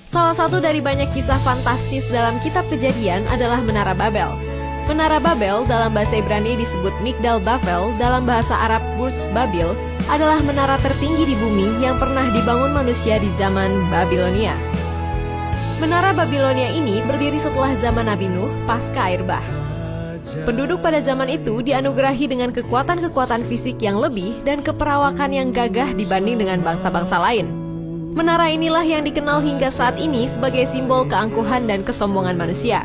Salah satu dari banyak kisah fantastis dalam kitab Kejadian adalah Menara Babel. Menara Babel dalam bahasa Ibrani disebut Migdal Bavel, dalam bahasa Arab Burj Babil, adalah menara tertinggi di bumi yang pernah dibangun manusia di zaman Babilonia. Menara Babilonia ini berdiri setelah zaman Nabi Nuh pasca air bah. Penduduk pada zaman itu dianugerahi dengan kekuatan-kekuatan fisik yang lebih dan keperawakan yang gagah dibanding dengan bangsa-bangsa lain. Menara inilah yang dikenal hingga saat ini sebagai simbol keangkuhan dan kesombongan manusia.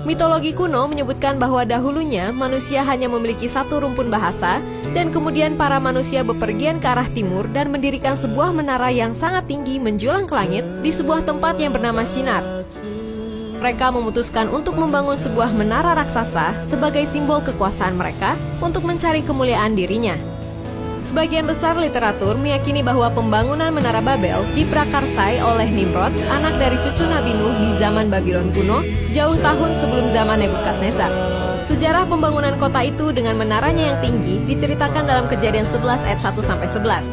Mitologi kuno menyebutkan bahwa dahulunya manusia hanya memiliki satu rumpun bahasa, dan kemudian para manusia bepergian ke arah timur dan mendirikan sebuah menara yang sangat tinggi menjulang ke langit di sebuah tempat yang bernama Shinar. Mereka memutuskan untuk membangun sebuah menara raksasa sebagai simbol kekuasaan mereka untuk mencari kemuliaan dirinya. Sebagian besar literatur meyakini bahwa pembangunan Menara Babel diprakarsai oleh Nimrod, anak dari cucu Nabi Nuh di zaman Babylon kuno, jauh tahun sebelum zaman Nebukadnezar. Sejarah pembangunan kota itu dengan menaranya yang tinggi diceritakan dalam Kejadian 11 ayat 1-11.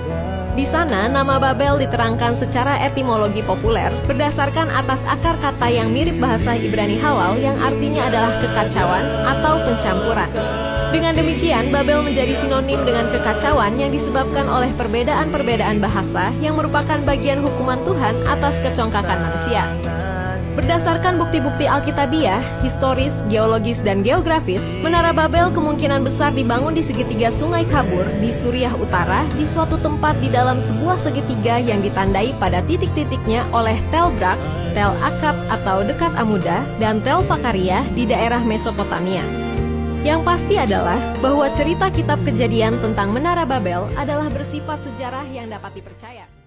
Di sana, nama Babel diterangkan secara etimologi populer berdasarkan atas akar kata yang mirip bahasa Ibrani halal yang artinya adalah kekacauan atau pencampuran. Dengan demikian, Babel menjadi sinonim dengan kekacauan yang disebabkan oleh perbedaan-perbedaan bahasa yang merupakan bagian hukuman Tuhan atas kecongkakan manusia. Berdasarkan bukti-bukti Alkitabiah, historis, geologis, dan geografis, Menara Babel kemungkinan besar dibangun di segitiga Sungai Kabur di Suriah Utara di suatu tempat di dalam sebuah segitiga yang ditandai pada titik-titiknya oleh Tel Brak, Tel Akab atau dekat Amuda, dan Tel Fakaria di daerah Mesopotamia. Yang pasti adalah bahwa cerita kitab Kejadian tentang Menara Babel adalah bersifat sejarah yang dapat dipercaya.